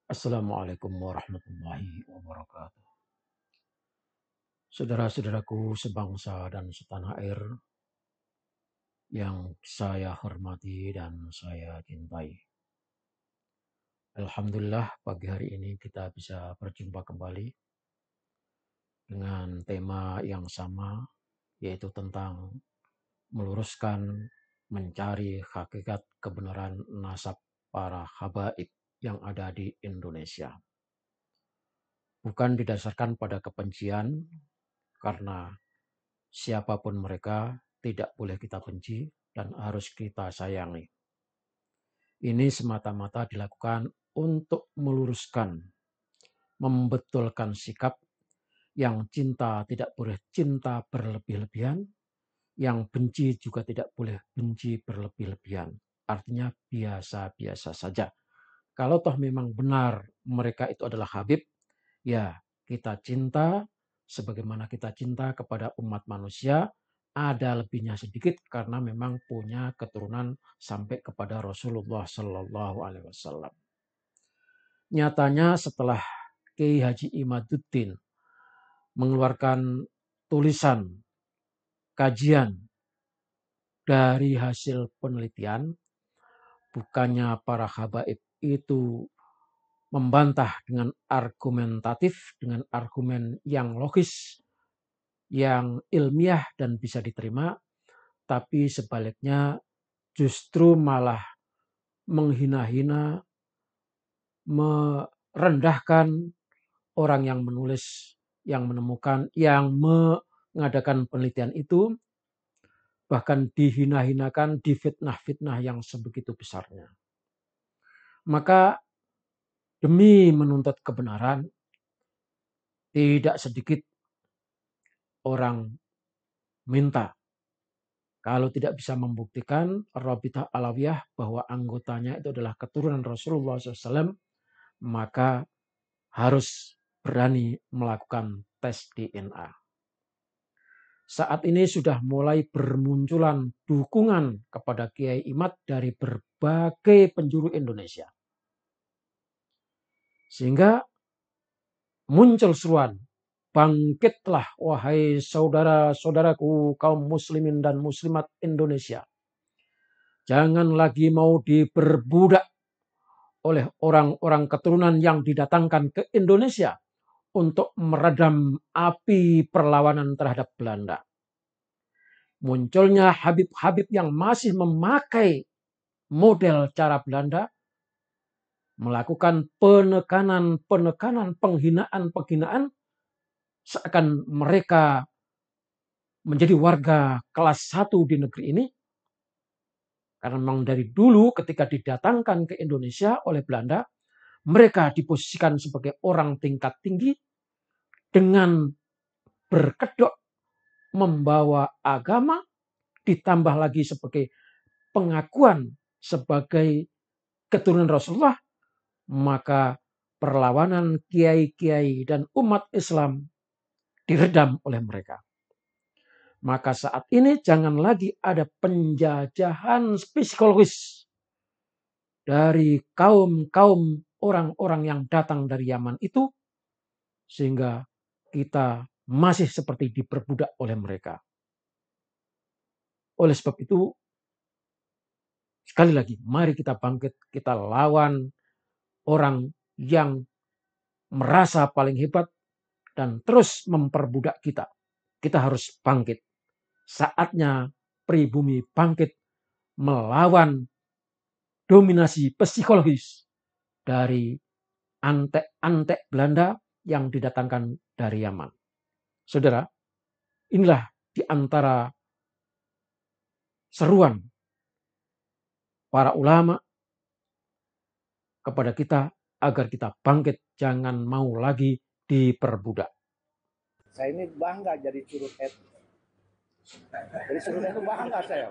Assalamualaikum warahmatullahi wabarakatuh. Saudara-saudaraku sebangsa dan setanah air yang saya hormati dan saya cintai. Alhamdulillah pagi hari ini kita bisa berjumpa kembali dengan tema yang sama, yaitu tentang meluruskan, mencari hakikat kebenaran nasab para habaib yang ada di Indonesia. Bukan didasarkan pada kebencian, karena siapapun mereka tidak boleh kita benci dan harus kita sayangi. Ini semata-mata dilakukan untuk meluruskan, membetulkan sikap yang cinta tidak boleh cinta berlebih-lebihan, yang benci juga tidak boleh benci berlebih-lebihan. Artinya biasa-biasa saja. Kalau toh memang benar mereka itu adalah Habib, ya kita cinta sebagaimana kita cinta kepada umat manusia, ada lebihnya sedikit karena memang punya keturunan sampai kepada Rasulullah Shallallahu Alaihi Wasallam. Nyatanya setelah Kiai Haji Imaduddin mengeluarkan tulisan kajian dari hasil penelitian, bukannya para habaib itu membantah dengan argumentatif, dengan argumen yang logis, yang ilmiah dan bisa diterima, tapi sebaliknya justru malah menghina-hina, merendahkan orang yang menulis, yang menemukan, yang mengadakan penelitian itu, bahkan dihina-hinakan, difitnah-fitnah yang sebegitu besarnya. Maka demi menuntut kebenaran, tidak sedikit orang minta kalau tidak bisa membuktikan Rabithah Alawiyah bahwa anggotanya itu adalah keturunan Rasulullah SAW, maka harus berani melakukan tes DNA. Saat ini sudah mulai bermunculan dukungan kepada Kiai Imad dari berbagai penjuru Indonesia. Sehingga muncul seruan, bangkitlah wahai saudara-saudaraku kaum muslimin dan muslimat Indonesia. Jangan lagi mau diperbudak oleh orang-orang keturunan yang didatangkan ke Indonesia untuk meredam api perlawanan terhadap Belanda. Munculnya Habib-Habib yang masih memakai model cara Belanda, melakukan penekanan, penghinaan, seakan mereka menjadi warga kelas 1 di negeri ini. Karena memang dari dulu ketika didatangkan ke Indonesia oleh Belanda, mereka diposisikan sebagai orang tingkat tinggi dengan berkedok membawa agama, ditambah lagi sebagai pengakuan sebagai keturunan Rasulullah, maka perlawanan kiai-kiai dan umat Islam diredam oleh mereka. Maka saat ini jangan lagi ada penjajahan psikologis dari kaum-kaum orang-orang yang datang dari Yaman itu, sehingga kita masih seperti diperbudak oleh mereka. Oleh sebab itu, sekali lagi, mari kita bangkit, kita lawan orang yang merasa paling hebat dan terus memperbudak kita. Kita harus bangkit. Saatnya pribumi bangkit melawan dominasi psikologis dari antek-antek Belanda yang didatangkan dari Yaman. Saudara, inilah di antara seruan para ulama kepada kita agar kita bangkit, jangan mau lagi diperbudak. Saya ini bangga jadi curut NU. Jadi curut NU bangga saya.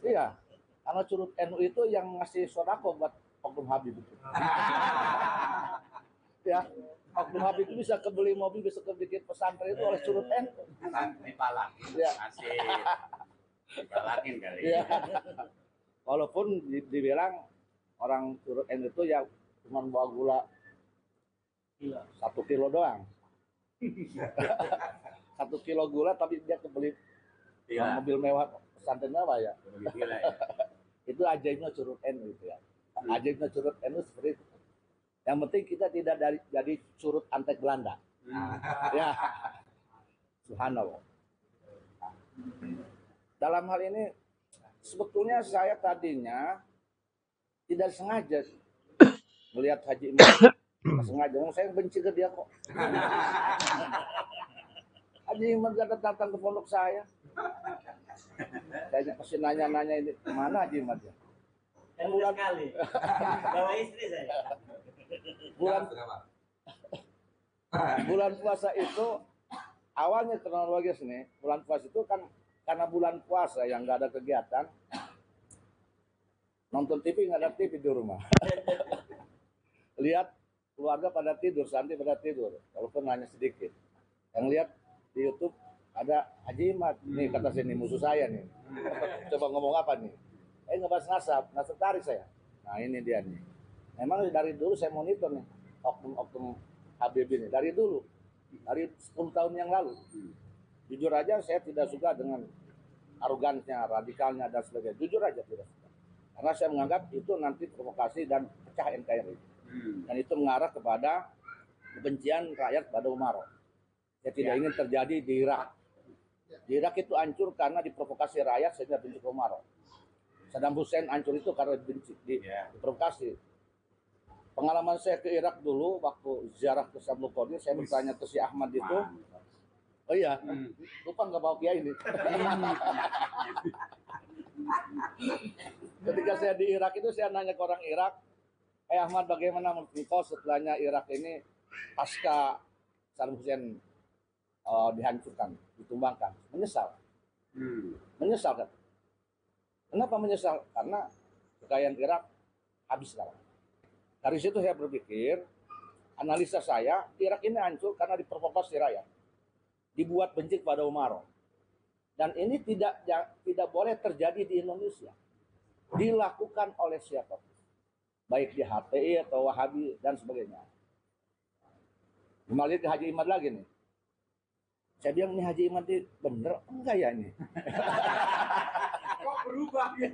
Iya, karena curut NU itu yang ngasih sodako buat Oknum Habib itu. Ya, Oknum Habib itu bisa kebeli mobil, bisa kebikin pesantren itu oleh curut NU. Dipalakin, Ya. asik. Dipalakin kali. Ya. Walaupun dibilang orang curut NU itu ya cuma bawa gula 1 kilo doang. 1 kilo gula tapi dia kebeli mobil mewah, pesantren mewah ya. Gila ya. Itu ajaibnya curut NU itu ya. Ajaibnya curut NU seperti itu. Yang penting kita tidak jadi curut antek Belanda. Ya, subhanallah. Dalam hal ini sebetulnya saya tadinya tidak sengaja melihat Haji Imam. Tidak sengaja, saya benci ke dia kok. Haji Imam datang ke pondok saya. Saya pasti nanya-nanya ini mana Haji Imam ya? Bulan sekali. Bawa istri saya. Bulan puasa itu awalnya kronologis nih. Bulan puasa itu kan karena bulan puasa yang nggak ada kegiatan, nonton TV nggak ada TV di rumah. Lihat keluarga pada tidur, santri pada tidur, walaupun hanya sedikit. Yang lihat di YouTube ada Haji Imad, nih kata sini musuh saya nih. Coba ngomong apa nih? Ngebahas nasab, nggak tertarik saya. Nah ini dia nih. Memang dari dulu saya monitor nih oknum Habib ini dari dulu, dari 10 tahun yang lalu. Jujur aja saya tidak suka dengan arogansinya, radikalnya dan sebagainya. Jujur aja tidak suka. Karena saya menganggap itu nanti provokasi dan pecah NKRI. Dan itu mengarah kepada kebencian rakyat pada Umaroh. Saya tidak ingin terjadi di Irak. Di Irak itu hancur karena diprovokasi rakyat sehingga benci ke Umaroh. Saddam Hussein hancur itu karena diprovokasi. Pengalaman saya ke Irak dulu waktu ziarah ke Sablu Qadir, saya bertanya ke si Ahmad itu, oh iya, lupa nggak bawa kiai ini. Ketika saya di Irak itu saya nanya ke orang Irak, Ahmad bagaimana menurut engkau setelahnya Irak ini pasca Saddam Hussein dihancurkan, ditumbangkan, menyesal, menyesal kan? Kenapa menyesal? Karena kekayaan Irak habis sekarang. Dari situ saya berpikir, analisa saya, Irak ini hancur karena diprovokasi rakyat, dibuat benci kepada Umaroh. Dan ini tidak boleh terjadi di Indonesia. Dilakukan oleh siapapun, baik di HTI atau Wahabi dan sebagainya. Kembali ke Haji Imad lagi nih. Saya bilang ini Haji Imad ini bener enggak ya ini? Kok berubah ya?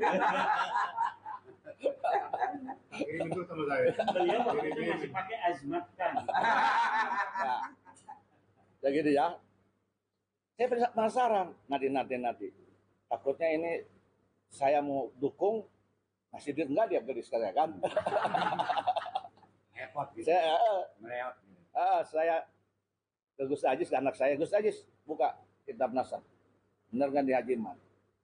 Ini betul sama saya. Beliau waktu itu masih pakai azmat kan. Ya gitu ya. Saya penasaran nanti. Takutnya ini saya mau dukung masih duit enggak dia beri sekali kan? Repot gitu. Saya ke Gus Ajis, ke anak saya, Gus Ajis buka kitab nasab. Benar kan di Haji Imad?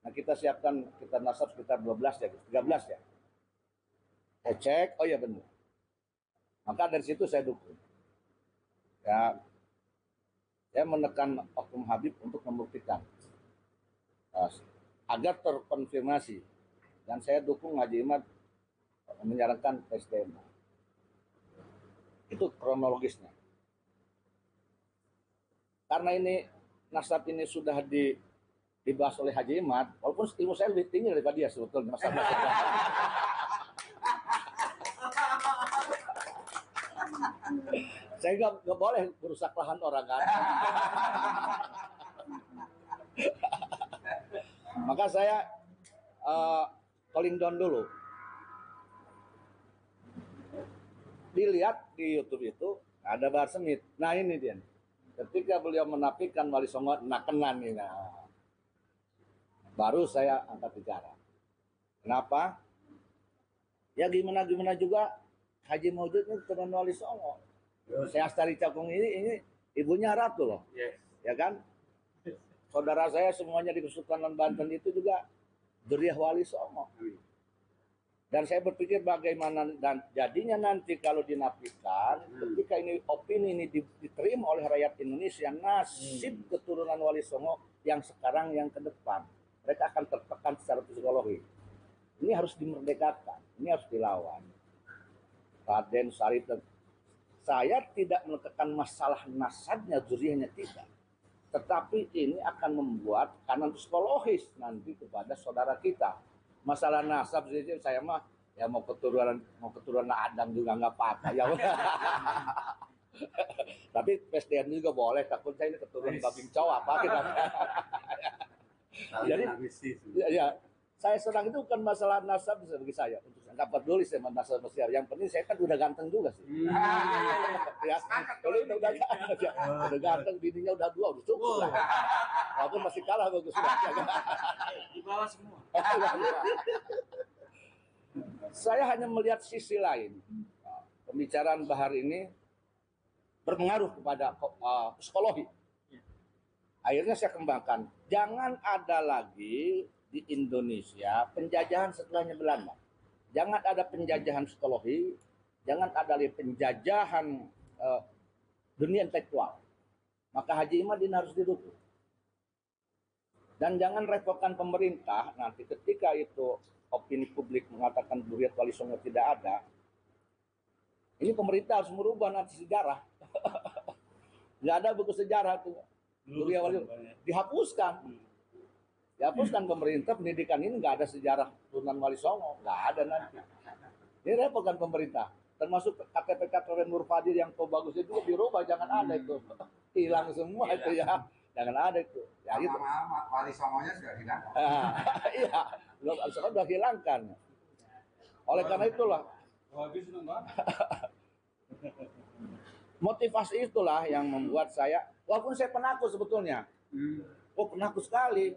Nah kita siapkan kitab nasab sekitar 12 ya, 13 ya. Saya cek, oh iya benar. Maka dari situ saya dukung. Ya, saya menekan oknum Habib untuk membuktikan agar terkonfirmasi. Dan saya dukung Haji Imad menyarankan STM. Itu kronologisnya. Karena ini nasab ini sudah dibahas oleh Haji Imad, walaupun ilmu saya lebih tinggi daripada dia sebetulnya nasabnya. Saya nggak boleh merusak lahan orang kan. Maka saya calling down dulu. Dilihat di YouTube itu ada Bahar Semit. Nah ini dia. Ketika beliau menafikan Wali Songo, kenan nih. Nah, baru saya angkat bicara. Kenapa? Ya gimana juga Haji Maujud ini turun Wali Songo. Saya Astari Cakung ini ibunya Ratu loh. Yes. Ya kan? Saudara saya semuanya di Kesultanan Banten itu juga Duriah Wali Songo. Dan saya berpikir bagaimana dan jadinya nanti kalau dinafikan, ketika ini opini ini diterima oleh rakyat Indonesia, nasib keturunan Wali Songo yang sekarang yang ke depan, mereka akan tertekan secara psikologi. Ini harus dimerdekakan, ini harus dilawan. Raden Syarif, saya tidak menekan masalah nasabnya, zuriyahnya tidak. Tetapi ini akan membuat kanan psikologis nanti kepada saudara kita. Masalah nasab saya mah Ya mau keturunan Adam juga nggak apa-apa ya. Tapi PSDN juga boleh, takut saya ini keturunan babi cowok apa kita. Jadi ya, saya senang itu bukan masalah nasab bagi saya, untuk saya nggak peduli sama nasab Mesir. Yang penting saya kan udah ganteng juga sih. Ya, kalau udah ganteng, bininya udah 2, udah cukup lah. Walaupun masih kalah bagus sudah. Di bawah semua. Saya hanya melihat sisi lain. Pembicaraan Bahar ini berpengaruh kepada psikologi. Akhirnya saya kembangkan, jangan ada lagi di Indonesia penjajahan setelahnya Belanda. Jangan ada penjajahan psikologi, jangan ada lagi penjajahan dunia intelektual. Maka Haji Imad ini harus didukung. Dan jangan repotkan pemerintah nanti ketika itu opini publik mengatakan Duriat Wali Songo tidak ada. Ini pemerintah harus merubah nanti sejarah. Nggak ada buku sejarah tuh. Duriat Wali dihapuskan. Dihapuskan pemerintah, pendidikan ini nggak ada sejarah Sunan Wali Songo. Nggak ada nanti. Ini repotkan pemerintah. Termasuk KTP Nur Fadil yang bagusnya juga dirubah, jangan ada itu. Hilang semua itu ya. Jangan ada itu. Ya gitu. Wali Songonya sudah hilang. Iya, sudah hilangkan. Oleh karena itulah motivasi itulah yang membuat saya, walaupun saya penakut sebetulnya. Oh, penakut sekali.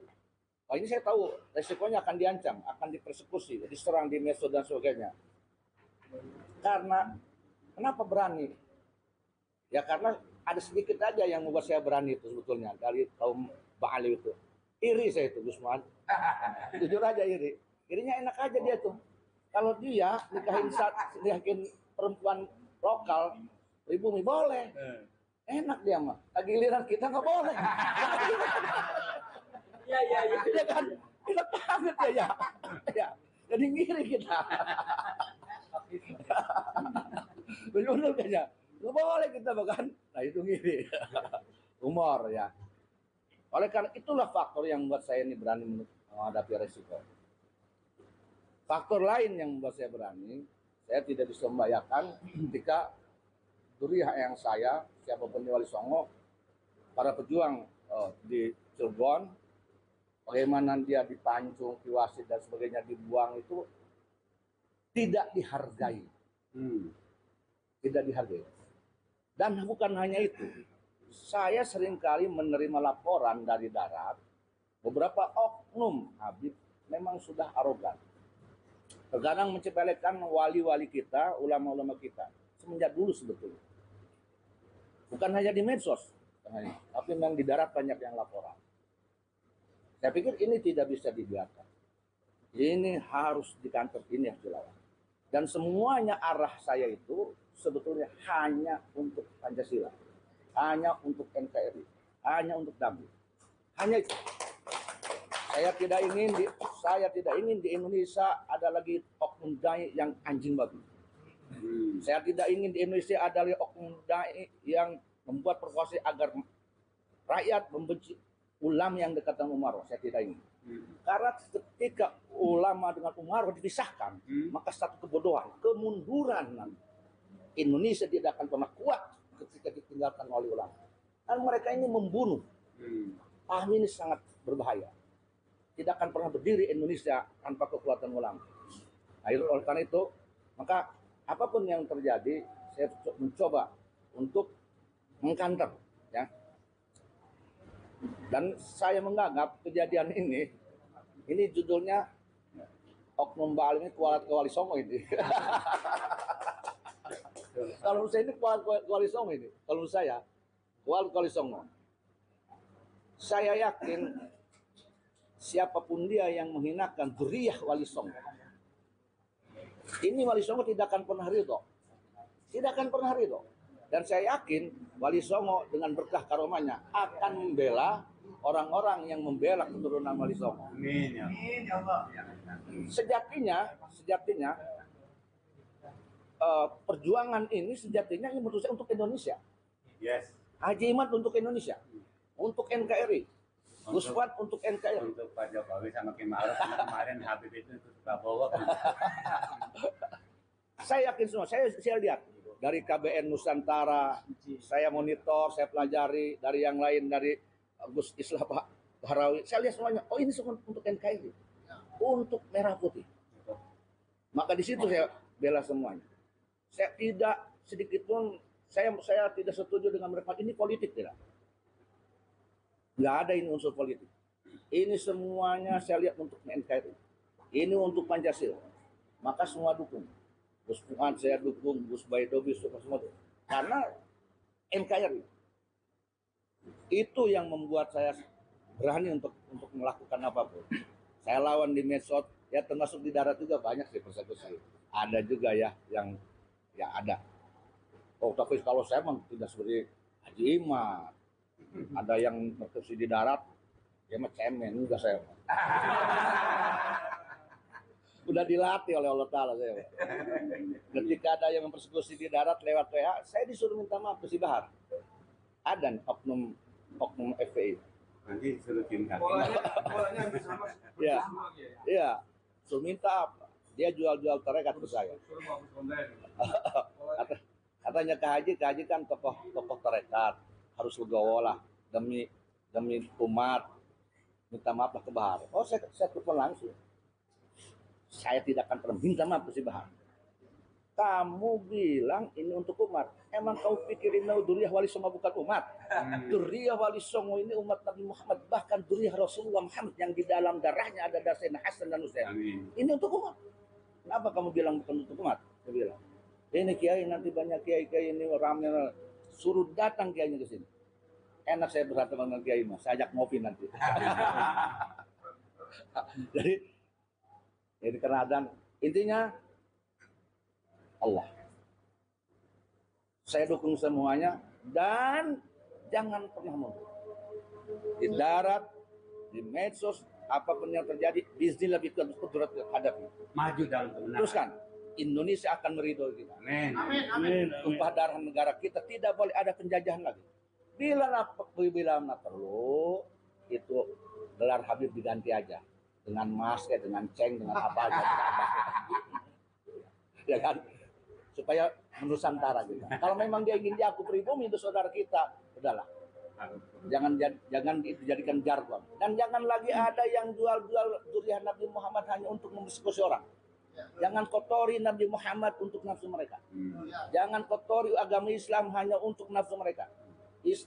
Oh, ini saya tahu resikonya akan diancam, akan dipersekusi, diserang di medsos dan sebagainya. Karena kenapa berani? Ya karena ada sedikit aja yang membuat saya berani itu sebetulnya dari kaum Ba'ali itu. Iri saya itu, Gusman. Jujur aja iri. Irinya enak aja dia tuh. Kalau dia nikahin perempuan lokal, pribumi boleh. Enak dia mah. Giliran kita nggak boleh. Iya kan? Enak banget ya. Ya. Jadi ngiri kita. Benar kayaknya. Nggak boleh kita bahkan. Nah itu ngiri. Humor ya. Oleh karena itulah faktor yang membuat saya ini berani menghadapi resiko. Faktor lain yang membuat saya berani, saya tidak bisa membayangkan ketika Duriah yang saya, siapapun di Wali Songo, para pejuang di Cirebon, bagaimana dia dipancung, diwasit dan sebagainya dibuang itu tidak dihargai. Tidak dihargai. Dan bukan hanya itu. Saya seringkali menerima laporan dari darat, beberapa oknum Habib memang sudah arogan. Terkadang mencepelekan wali-wali kita, ulama-ulama kita. Semenjak dulu sebetulnya. Bukan hanya di medsos, tapi memang di darat banyak yang laporan. Saya pikir ini tidak bisa dibiarkan. Ini harus di kantor, ini harus dilawan. Dan semuanya arah saya itu sebetulnya hanya untuk Pancasila. Hanya untuk NKRI, hanya untuk damai. Hanya itu. Saya tidak ingin di Indonesia ada lagi oknum dai yang anjing babi. Saya tidak ingin di Indonesia ada lagi oknum dai yang membuat provokasi agar rakyat membenci ulama yang dekat dengan Umar. Saya tidak ingin. Karena ketika ulama dengan Umar dipisahkan, maka satu kebodohan, kemunduran nanti. Indonesia tidak akan pernah kuat ketika ditinggalkan oleh ulama. Dan mereka ini membunuh. Paham ini sangat berbahaya. Tidak akan pernah berdiri Indonesia tanpa kekuatan ulama. Nah, oleh karena itu, maka apapun yang terjadi, saya mencoba untuk mengkanter, ya. Dan saya menganggap kejadian ini judulnya oknum Ba'al ini kualat ke Wali Songo ini. Kalau saya ini Wali Songo ini, kalau saya Wali Songo, saya yakin siapapun dia yang menghinakan Duriah Wali Songo, ini Wali Songo tidak akan pernah ridho, tidak akan pernah ridho. Dan saya yakin Wali Songo dengan berkah karomanya akan membela orang-orang yang membela keturunan Wali Songo. Amin ya Allah. Sejatinya perjuangan ini sejatinya ini menurut saya untuk Indonesia. Yes. Haji Imad untuk Indonesia, untuk NKRI. Gus Fuad untuk NKRI. Untuk Pak Jokowi sama Kim Ma'ruf kemarin Habib itu Prabowo. Saya yakin semua, saya lihat dari KBN Nusantara, saya monitor, saya pelajari dari yang lain, dari Gus Islah Pak Harawi, saya lihat semuanya. Oh ini semua untuk NKRI, untuk merah putih. Maka di situ saya bela semuanya. Saya tidak sedikit pun saya tidak setuju dengan mereka. Ini politik tidak. Nggak ada ini unsur politik. Ini semuanya saya lihat untuk NKRI. Ini untuk Pancasila. Maka semua dukung. Gus Fuad saya dukung, Gus Baidowi semua dukung. Karena NKRI itu yang membuat saya berani untuk melakukan apapun. Saya lawan di medsos, ya termasuk di darat juga banyak sih persekusi. Ada juga ya yang ada. Oh tapi kalau saya memang tidak seperti Haji Imam. Ada yang persekusi di darat, dia mah cemen juga saya. Udah dilatih oleh Allah Ta'ala saya. Ketika ada yang mempersekusi di darat lewat WA, saya disuruh minta maaf ke si Bahar. Ada oknum FPI. Nanti suruh tim kaki. Bolanya sama. Iya. Iya. Suruh minta apa? Dia jual-jual tarekat ke saya. Suruh bagus konten. Katanya Kak Haji kan tokoh tarekat, harus legowo lah demi umat. Minta maaf lah ke Bahar. Oh saya telepon langsung. Saya tidak akan pernah minta maaf ke si Bahar. Kamu bilang ini untuk umat. Emang kau pikir ini Duriyah Wali Songo bukan umat? Duriyah Wali Songo ini umat Nabi Muhammad. Bahkan Duriyah Rasulullah Muhammad yang di dalam darahnya ada Sayyidina Hasan dan Husain. Ini untuk umat. Kenapa kamu bilang bukan untuk umat? Saya bilang. Ini kiai nanti banyak kiai ini ramai. Suruh datang kiainya ke sini. Enak saya bersatu dengan kiai mas. Saya ajak ngopi nanti. Jadi karena ada intinya Allah. Saya dukung semuanya dan jangan pernah mundur. Di darat, di medsos, apapun yang terjadi, bismillah bikin kudrat hadapi. Maju dalam kebenaran. Teruskan, Indonesia akan meridhoi kita. Amin. Tumpah darah negara kita tidak boleh ada penjajahan lagi. Bila perlu, itu gelar Habib diganti aja. Dengan mas, dengan ceng, dengan apa aja. Ya kan? Supaya Nusantara gitu. Kalau memang dia ingin diaku pribumi itu saudara kita, udahlah. Jangan dijadikan jargon. Dan jangan lagi ada yang jual-jual Duriyah Nabi Muhammad hanya untuk mempersekusi orang. Jangan kotori Nabi Muhammad untuk nafsu mereka. Jangan kotori agama Islam hanya untuk nafsu mereka.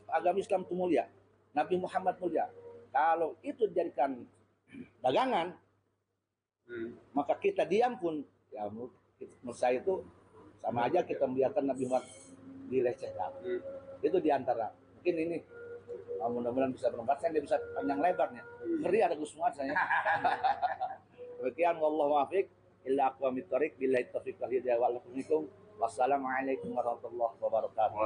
Agama Islam itu mulia. Nabi Muhammad mulia. Kalau itu dijadikan dagangan, maka kita diam pun, ya menurut saya itu sama aja kita membiarkan Nabi Muhammad dilecehkan. Itu diantara. Mungkin ini mudah-mudahan bisa bermanfaat. Saya tidak bisa panjang lebarnya. Ngeri ada Gus Fuad saya. Demikian wallahu muwaffiq illa aqwamit thoriq billahi taufiq wal hidayah. Wassalamualaikum warahmatullahi wabarakatuh.